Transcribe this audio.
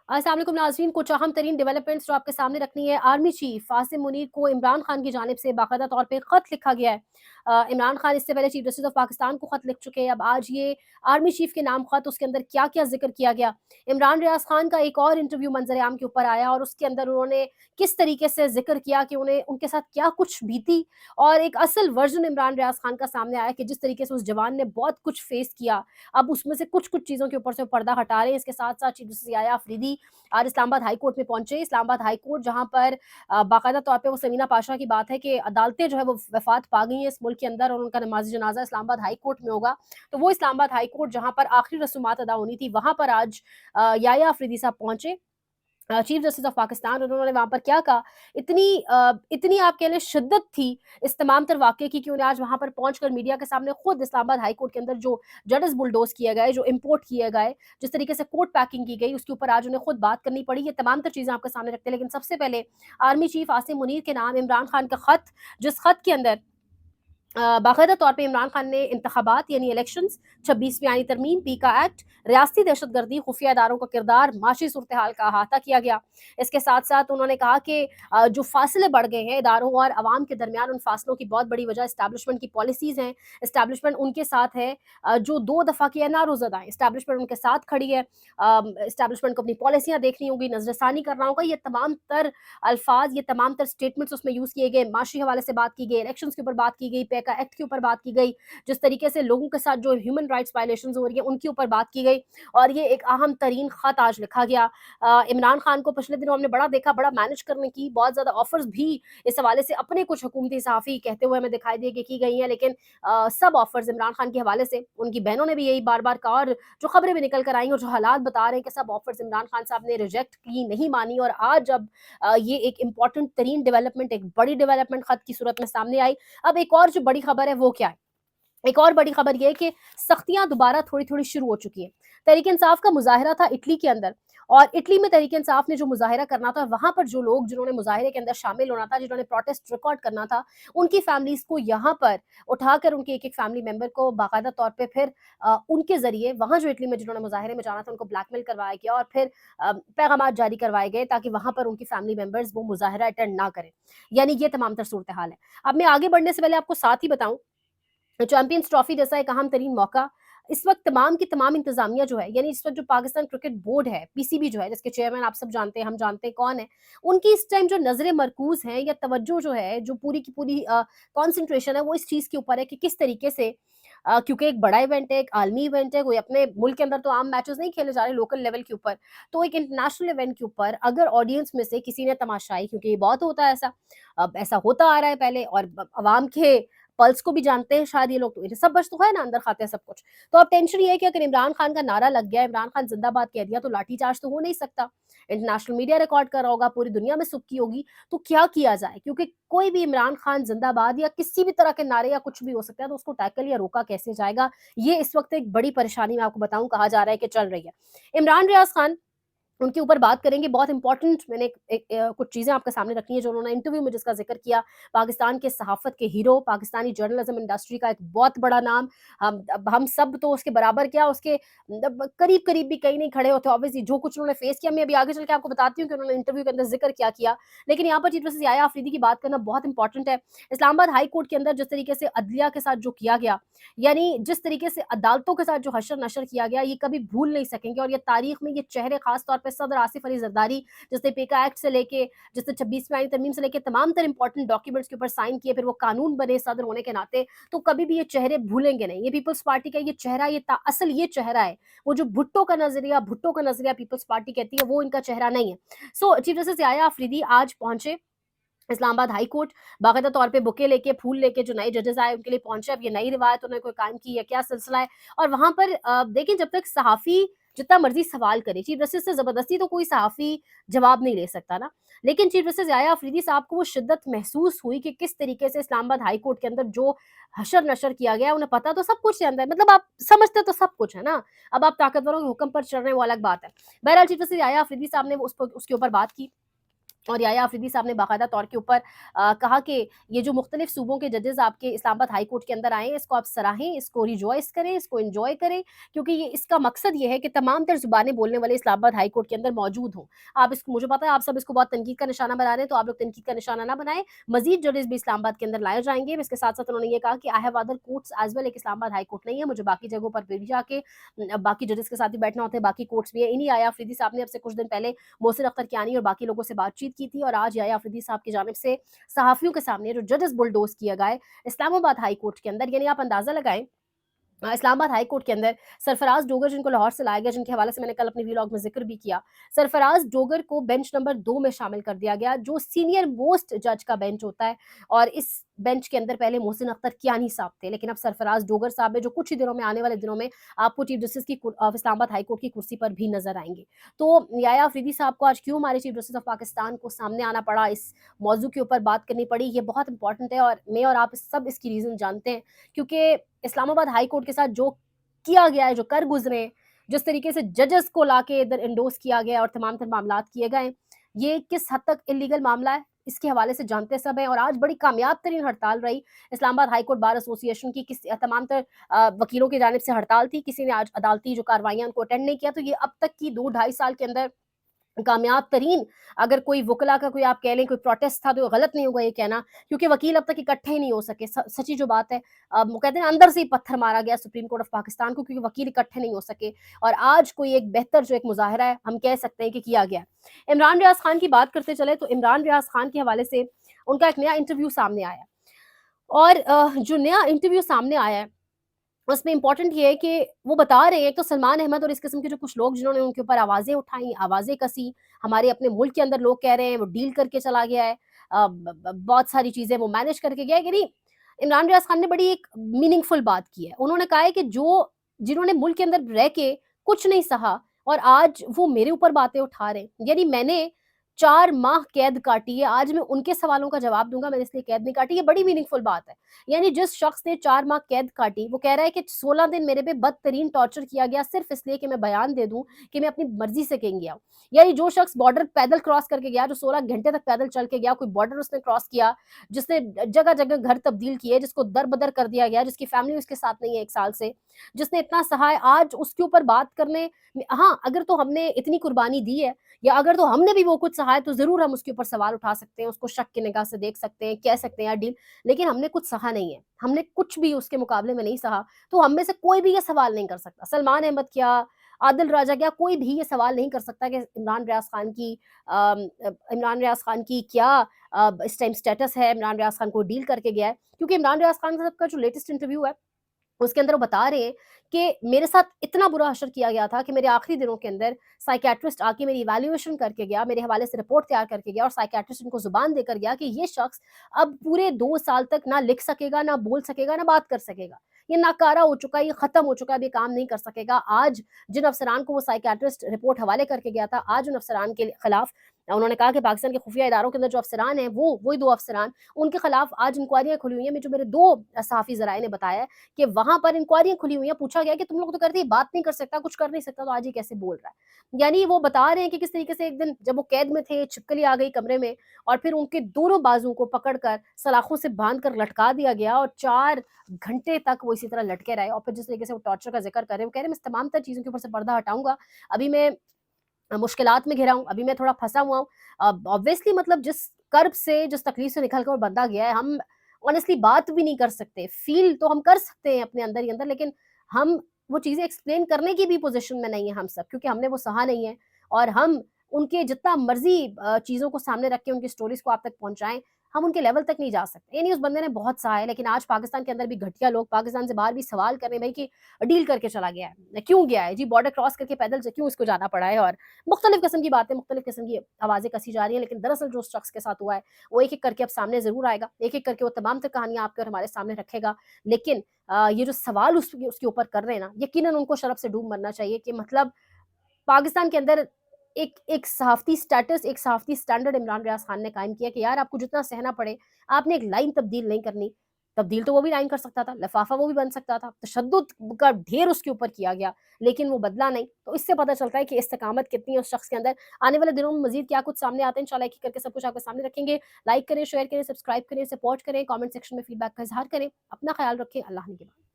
अस्सलाम वालेकुम नाज़रीन, कुछ अहम तरीन डेवलपमेंट्स जो आपके सामने रखनी है। आर्मी चीफ आसिम मुनीर को इमरान खान की जानिब से बाकायदा तौर पे ख़त लिखा गया है। इमरान खान इससे पहले चीफ जस्टिस ऑफ पाकिस्तान को ख़त लिख चुके हैं। अब आज ये आर्मी चीफ के नाम ख़त, उसके अंदर क्या क्या जिक्र किया गया। इमरान रियाज खान का एक और इंटरव्यू मंजर आम के ऊपर आया और उसके अंदर उन्होंने किस तरीके से जिक्र किया कि उन्हें उनके साथ क्या कुछ बीती, और एक असल वर्जन इमरान रियाज खान का सामने आया कि जिस तरीके से उस जवान ने बहुत कुछ फेस किया, अब उसमें से कुछ कुछ चीज़ों के ऊपर से पर्दा हटा रहे हैं। इसके साथ साथ चीफ जस्टिस याया अफरीदी आज इस्लामाबाद हाई कोर्ट में पहुंचे। इस्लामाबाद हाई कोर्ट जहां पर बाकायदा तौर पे वो समीना पाशा की बात है कि अदालतें जो है वो वफात पा गई हैं इस मुल्क के अंदर, और उनका नमाज जनाजा इस्लामाबाद हाई कोर्ट में होगा। तो वो इस्लामाबाद हाई कोर्ट जहां पर आखिरी रसूमात अदा होनी थी, वहां पर आज याया अफरीदी साहब पहुंचे, चीफ जस्टिस ऑफ पाकिस्तान। और उन्होंने वहाँ पर क्या कहा, इतनी आप कह लें शिद्दत थी इस तमाम तर वाक़ये की कि उन्हें आज वहाँ पर पहुँचकर मीडिया के सामने खुद इस्लामाबाद हाई कोर्ट के अंदर जो जजेस बुलडोज़ किए गए, जो इम्पोर्ट किए गए, जिस तरीके से कोर्ट पैकिंग की गई, उसके ऊपर आज उन्हें खुद बात करनी पड़ी। ये तमाम तर चीज़ें आपके सामने रखते हैं। लेकिन सबसे पहले आर्मी चीफ आसिम मुनीर के नाम इमरान खान का ख़त, जिस ख़त के अंदर बाकायदा तौर पे इमरान खान ने इंतखाबात यानी इलेक्शंस, 26वीं आईनी तरमीम, पीका एक्ट, रियासती दहशतगर्दी, खुफिया इदारों का किरदार, माशी सूरत हाल का अहाता किया गया। इसके साथ साथ उन्होंने कहा कि जो फासले बढ़ गए हैं इदारों और अवाम के दरमियान, उन फासलों की बहुत बड़ी वजह इस्टेब्लिशमेंट की पॉलिसीज़ हैं। इस्टेब्लिशमेंट उनके साथ है, जो दो दफ़ा की एन आर ओज़ हैं, इस्टेब्लिशमेंट उनके साथ खड़ी है। इस्टेब्लिशमेंट को अपनी पॉलिसियाँ देखनी होगी, नज़रसानी करना होगा। ये तमाम तर अल्फाज, ये तमाम तर स्टेटमेंट्स उसमें यूज़ किए गए। माशी हवाले से बात की गई, इलेक्शंस के ऊपर बात की गई, पैका एक्ट के ऊपर बात की गई, जिस तरीके से लोगों के साथ जो ह्यूमन राइट्स वायलेशंस हो रही है उनके ऊपर बात की गई। और ये एक अहम तरीन खत आज लिखा गया। इमरान खान को पिछले दिनों हमने बड़ा देखा, बड़ा मैनेज करने की बहुत ज़्यादा ऑफर्स भी इस हवाले से अपने कुछ हुकूमती सहाफ़ी कहते हुए हमें दिखाई दिए कि की गई हैं, लेकिन सब ऑफर्स इमरान खान के हवाले से उनकी बहनों ने भी यही बार-बार कहा, और जो खबरें भी निकल कर आई और जो हालात बता रहे हैं कि सब ऑफर्स इमरान खान साहब ने रिजेक्ट की, नहीं मानी। और आज जब ये एक इम्पॉर्टेंट तरीन डेवलपमेंट, एक बड़ी डेवलपमेंट खत की सूरत में सामने आई। अब एक और जो बड़ी खबर है वो क्या है? एक और बड़ी खबर ये है कि सख्तियां दोबारा थोड़ी-थोड़ी शुरू हो चुकी हैं। तहरीक-ए-इंसाफ का मुज़ाहिरा था इटली के अंदर, और इटली में तहरीक-ए-इंसाफ ने जो मुज़ाहिरा करना था, वहाँ पर जो लोग जिन्होंने मुज़ाहिरे के अंदर शामिल होना था, जिन्होंने प्रोटेस्ट रिकॉर्ड करना था, उनकी फैमिलीज़ को यहाँ पर उठाकर उनके एक-एक फैमिली मेंबर को बाकायदा तौर पे फिर उनके ज़रिए वहाँ जो इटली में जिन्होंने मुज़ाहिरे में जाना था, उनको ब्लैकमेल करवाया गया और फिर पैगामात जारी करवाए गए ताकि वहाँ पर उनकी फैमिली मेंबर्स वो मुज़ाहिरा अटेंड ना करें। यानी ये तमाम तर सूरत-ए-हाल है। अब मैं आगे बढ़ने से पहले आपको साथ ही बताऊँ, चैंपियंस ट्रॉफी जैसा एक अहम तरीन मौका इस वक्त तमाम की तमाम इंतजामिया जो है, यानी इस वक्त जो पाकिस्तान क्रिकेट बोर्ड है, पीसीबी जो है, जिसके चेयरमैन आप सब जानते हैं, हम जानते हैं कौन है, उनकी इस टाइम जो नजरें मरकूज हैं या तवज्जो जो है, जो पूरी की पूरी कॉन्सेंट्रेशन है, वो इस चीज के ऊपर है कि किस तरीके से, क्योंकि एक बड़ा इवेंट है, एक आलमी इवेंट है, कोई अपने मुल्क के अंदर तो आम मैचेस नहीं खेले जा रहे लोकल लेवल के ऊपर, तो एक इंटरनेशनल इवेंट के ऊपर अगर ऑडियंस में से किसी ने तमाशाई, क्योंकि ये बहुत होता है ऐसा, अब ऐसा होता आ रहा है पहले, और अवाम के पल्स को भी जानते हैं शायद ये लोग, तो ये सब बच तो है ना, अंदर खाते हैं सब कुछ। तो अब टेंशन ये है कि अगर इमरान खान का नारा लग गया, इमरान खान जिंदाबाद कह दिया, तो लाठीचार्ज तो हो नहीं सकता। इंटरनेशनल मीडिया रिकॉर्ड कर रहा होगा, पूरी दुनिया में सुर्खी होगी, तो क्या किया जाए? क्योंकि कोई भी इमरान खान जिंदाबाद या किसी भी तरह के नारे या कुछ भी हो सकता है, तो उसको टैकल या रोका कैसे जाएगा? ये इस वक्त एक बड़ी परेशानी, मैं आपको बताऊं, कहा जा रहा है कि चल रही है। इमरान रियाज खान, उनके ऊपर बात करेंगे। बहुत इंपॉर्टेंट मैंने कुछ चीज़ें आपके सामने रखी हैं जो उन्होंने इंटरव्यू में जिसका ज़िक्र किया। पाकिस्तान के सहाफ़त के हीरो, पाकिस्तानी जर्नलिज़्म इंडस्ट्री का एक बहुत बड़ा नाम, हम सब तो उसके बराबर क्या, उसके करीब-करीब भी कहीं नहीं खड़े होते। ऑब्वियसली जो कुछ उन्होंने फेस किया, मैं अभी आगे चल के आपको बताती हूँ कि उन्होंने इंटरव्यू के अंदर ज़िक्र क्या किया। लेकिन यहाँ पर चीफ जस्टिस याया अफरीदी की बात करना बहुत इंपॉर्टेंट है। इस्लामाबाद हाई कोर्ट के अंदर जिस तरीके से अदलिया के साथ जो किया गया, यानी जिस तरीके से अदालतों के साथ जो हशर-नशर किया गया, ये कभी भूल नहीं सकेंगे। और ये तारीख में ये चेहरे, खास तौर पे सदर आसिफ अली जरदारी, जिसने पेका एक्ट से लेके, जिसने 26वीं आईनी तरमीम से लेके तमाम तर इंपॉर्टेंट डॉक्यूमेंट्स के ऊपर साइन किए, फिर वो कानून बने सदर होने के नाते, तो कभी भी ये चेहरे भूलेंगे नहीं। ये पीपल्स पार्टी का ये चेहरा, ये असल ये चेहरा है। वो जो भुट्टो का नजरिया पीपल्स पार्टी कहती है, वो इनका चेहरा नहीं है। सो चीफ जस्टिस याया अफरीदी आज पहुंचे इस्लामाबाद हाई कोर्ट, बाकायदा तौर पे बुके लेके, फूल लेके, जो नए जजेस आए उनके लिए पहुंचे। अब ये नई रिवायत उन्होंने कोई कायम की है, क्या सिलसिला है? और वहां पर देखिए, जब तक सहाफी जितना मर्जी सवाल करे, चीफ जस्टिस से जबरदस्ती तो कोई सहाफी जवाब नहीं ले सकता ना। लेकिन चीफ जस्टिस याया अफरीदी साहब को वो शिद्दत महसूस हुई कि किस तरीके से इस्लामाबाद हाई कोर्ट के अंदर जो हशर नशर किया गया, उन्हें पता तो सब कुछ है अंदर, मतलब आप समझते तो सब कुछ है ना। अब आप ताकतवरों के हुक्म पर चल रहे हैं, वो अलग बात है। बहरहाल चीफ जस्टिस याया अफरीदी साहब ने उसके ऊपर बात की। और याया अफरीदी साहब ने बाकायदा तौर के ऊपर कहा कि ये जो मुख्तलिफ सूबों के जजेस आपके इस्लामाबाद हाई कोर्ट के अंदर आए हैं, इसको आप सराहें, इसको रिजॉइस करें, इसको एंजॉय करें, क्योंकि ये इसका मकसद ये है कि तमाम तर जुबानें बोलने वाले इस्लामाबाद हाई कोर्ट के अंदर मौजूद हों। आप इसको, मुझे पता है आप सब इसको बहुत तनकीद का निशाना बना रहे हैं, तो आप लोग तनकीद का निशाना ना बनाएं। मजीद जजेस भी इस्लामाबाद के अंदर लाए जाएंगे। इसके साथ साथ उन्होंने ये कहा कि I have other courts as well, एक इस्लामाबाद हाई कोर्ट नहीं है, मुझे बाकी जगहों पर भी जाके बाकी जजेस के साथ भी बैठना होता है, बाकी कोर्ट्स भी है। इन्हीं याया अफरीदी साहब ने अब से कुछ दिन पहले मोहसिन अख्तर कियानी और बाकी लोगों से बातचीत की थी, और आज याया अफरीदी साहब की जानिब से सहाफ़ियों के सामने जो जजेस बुलडोज़ किया गया है इस्लामाबाद हाई कोर्ट के अंदर, यानी आप अंदाज़ा लगाएँ इस्लामाबाद हाई कोर्ट के अंदर सरफराज डोगर, जिनको लाहौर से लाया गया, जिनके हवाले से मैंने कल अपने व्लॉग में जिक्र भी किया, सरफराज डोगर को बेंच नंबर 2 में शामिल कर दिया गया, जो सीनियर मोस्ट जज का बेंच होता है। और इस बेंच के अंदर पहले मोहसिन अख्तर कियानी साहब थे, लेकिन अब सरफराज डोगर साहब है, जो कुछ ही दिनों में, आने वाले दिनों में आपको चीफ जस्टिस की इस्लामाबाद हाई कोर्ट की कुर्सी पर भी नजर आएंगे। तो याया अफरीदी साहब को आज क्यों हमारे चीफ जस्टिस ऑफ पाकिस्तान को सामने आना पड़ा, इस मौजू के ऊपर बात करनी पड़ी, ये बहुत इंपॉर्टेंट है, और मैं और आप सब इसकी रीजन जानते हैं। क्योंकि इस्लामाबाद हाई कोर्ट के साथ जो किया गया है, जो कर गुजरे, जिस तरीके से जजेस को लाके इधर इंडोर्स किया गया और तमाम तर मामलात किए गए, ये किस हद तक इलीगल मामला है, इसके हवाले से जानते सब हैं। और आज बड़ी कामयाब तरीन हड़ताल रही Islamabad high court bar association की, किस तमाम तर वकीलों की जानिब से हड़ताल थी, किसी ने आज अदालती जो कार्रवाइयां उनको अटेंड नहीं किया। तो ये अब तक की 2-2.5 साल के अंदर कामयाब तरीन, अगर कोई वकला का कोई आप कह लें कोई प्रोटेस्ट था, तो गलत नहीं होगा ये कहना, क्योंकि वकील अब तक इकट्ठे ही नहीं हो सके। सच्ची जो बात है, वो कहते हैं अंदर से ही पत्थर मारा गया सुप्रीम कोर्ट ऑफ पाकिस्तान को, क्योंकि वकील इकट्ठे नहीं हो सके। और आज कोई एक बेहतर जो एक मुजाहरा है, हम कह सकते हैं कि किया गया। इमरान रियाज खान की बात करते चले, तो इमरान रियाज खान के हवाले से उनका एक नया इंटरव्यू सामने आया, और जो नया इंटरव्यू सामने आया है उसमें इम्पोर्टेंट ये है कि वो बता रहे हैं, एक तो सलमान अहमद और इस किस्म के जो कुछ लोग जिन्होंने उनके ऊपर आवाज़ें उठाई, आवाज़ें कसी, हमारे अपने मुल्क के अंदर लोग कह रहे हैं वो डील करके चला गया है, बहुत सारी चीज़ें वो मैनेज करके गया है कि नहीं। इमरान रियाज खान ने बड़ी एक मीनिंगफुल बात की है। उन्होंने कहा है कि जो जिन्होंने मुल्क के अंदर रह के कुछ नहीं सहा, और आज वो मेरे ऊपर बातें उठा रहे हैं, यानी मैंने 4 माह कैद काटी है, आज मैं उनके सवालों का जवाब दूंगा, मैंने इसलिए कैद नहीं काटी। ये बड़ी मीनिंगफुल बात है। यानी जिस शख्स ने 4 माह कैद काटी, वो कह रहा है कि 16 दिन मेरे पे बदतरीन टॉर्चर किया गया, सिर्फ इसलिए कि मैं बयान दे दूं कि मैं अपनी मर्जी से कहीं गया हूं। यानी जो शख्स बॉर्डर पैदल क्रॉस करके गया, जो 16 घंटे तक पैदल चल के गया, कोई बॉर्डर उसने क्रॉस किया, जिसने जगह जगह घर तब्दील किए, जिसको दर बदर कर दिया गया, जिसकी फैमिली उसके साथ नहीं है 1 साल से, जिसने इतना सहा है, आज उसके ऊपर बात करने हाँ, अगर तो हमने इतनी कुर्बानी दी है, या अगर तो हमने भी वो कुछ सहा है, तो जरूर हम उसके ऊपर सवाल उठा सकते हैं, उसको शक की निगाह से देख सकते हैं, कह सकते हैं यार डील। लेकिन हमने कुछ सहा नहीं है, हमने कुछ भी उसके मुकाबले में नहीं सहा। तो हम में से कोई भी ये सवाल नहीं कर सकता, सलमान अहमद क्या, आदिल राजा क्या, कोई भी ये सवाल नहीं कर सकता कि इमरान रियाज खान की क्या इस टाइम स्टेटस है, इमरान रियाज खान को डील करके गया है। क्योंकि इमरान रियाज खान का जो लेटेस्ट इंटरव्यू है, उसके अंदर वो बता रहे हैं कि मेरे साथ इतना बुरा हशर किया गया था कि मेरे आखिरी दिनों के अंदर साइकियाट्रिस्ट आके मेरी इवैल्यूएशन करके गया, मेरे हवाले से रिपोर्ट तैयार करके गया, और साइकियाट्रिस्ट इनको जुबान देकर गया कि ये शख्स अब पूरे 2 साल तक ना लिख सकेगा, ना बोल सकेगा, ना बात कर सकेगा। ये नाकारा हो चुका है, ये खत्म हो चुका है, अब ये काम नहीं कर सकेगा। आज जिन अफसरान को वो साइकियाट्रिस्ट रिपोर्ट हवाले करके गया था, आज उन अफसरान के खिलाफ उन्होंने कहा कि पाकिस्तान के खुफिया इदारों के अंदर जो अफसरान हैं, वो वही 2 अफसरान, उनके खिलाफ आज इंक्वायरियां खुली हुई हैं। जो मेरे 2 सहाफ़ी ज़राए ने बताया है कि वहां पर इंक्वायरियां खुली हुई हैं, पूछा गया कि तुम लोग तो करते बात नहीं कर सकता, कुछ कर नहीं सकता, तो आज ये कैसे बोल रहा है। यानी वो बता रहे हैं कि किस तरीके से एक दिन जब वो कैद में थे, छिपकली आ गई कमरे में, और फिर उनके दोनों बाजू को पकड़कर सलाखों से बांध कर लटका दिया गया, और 4 घंटे तक वो इसी तरह लटके रहे। और फिर जिस तरीके से वो टॉर्चर का जिक्र कर रहे हैं, वो कह रहे हैं मैं तमाम तर चीजों के ऊपर से पर्दा हटाऊंगा, अभी मैं मुश्किलात में घिरा हूँ, अभी मैं थोड़ा फंसा हुआ हूँ। ऑब्वियसली मतलब जिस कर्ब से, जिस तकलीफ से निकल कर बंदा गया है, हम ऑनेस्टली बात भी नहीं कर सकते, फील तो हम कर सकते हैं अपने अंदर ही अंदर, लेकिन हम वो चीजें एक्सप्लेन करने की भी पोजीशन में नहीं है हम सब, क्योंकि हमने वो सहा नहीं है। और हम उनके जितना मर्जी चीजों को सामने रख के उनकी स्टोरीज को आप तक पहुंचाएं, हम उनके लेवल तक नहीं जा सकते। ये नहीं, उस बंदे ने बहुत सहा है, लेकिन आज पाकिस्तान के अंदर भी घटिया लोग पाकिस्तान से बाहर भी सवाल कर रहे हैं भाई कि डील करके चला गया है, क्यों गया है जी, बॉर्डर क्रॉस करके पैदल से क्यों इसको जाना पड़ा है, और मुख्तलिफ किस्म की बातें, मुख्तलिफ किस्म की आवाज़ें कसी जा रही हैं। लेकिन दरअसल जो उस शख्स के साथ हुआ है, वो एक एक करके अब सामने ज़रूर आएगा, एक एक करके वो तमाम तर कहानियाँ आपके और हमारे सामने रखेगा। लेकिन ये जो सवाल उसके ऊपर कर रहे हैं ना, यकीनन उनको शर्फ से डूब मरना चाहिए कि मतलब पाकिस्तान के अंदर एक एक सहाफ़ती स्टेटस, एक सहाफ़ती स्टैंडर्ड इमरान रियाज खान ने कायम किया कि यार आपको जितना सहना पड़े, आपने एक लाइन तब्दील नहीं करनी। تبدیل تو وہ بھی لائن کر سکتا تھا، لفافہ وہ بھی بن سکتا تھا، تشدد کا ڈھیر اس کے اوپر کیا گیا، لیکن وہ بدلا نہیں۔ تو اس سے پتہ چلتا ہے کہ استقامت کتنی ہے اس شخص کے اندر۔ آنے والے دنوں میں مزید کیا کچھ سامنے آتے ہیں، انشاءاللہ ایک ایک کر کے سب کچھ آپ کے سامنے رکھیں گے۔ لائک کریں، شیئر کریں، سبسکرائب کریں، سپورٹ کریں، کامنٹ سیکشن میں فیڈ بیک کا اظہار کریں۔ اپنا خیال رکھیں، اللہ نگہبان۔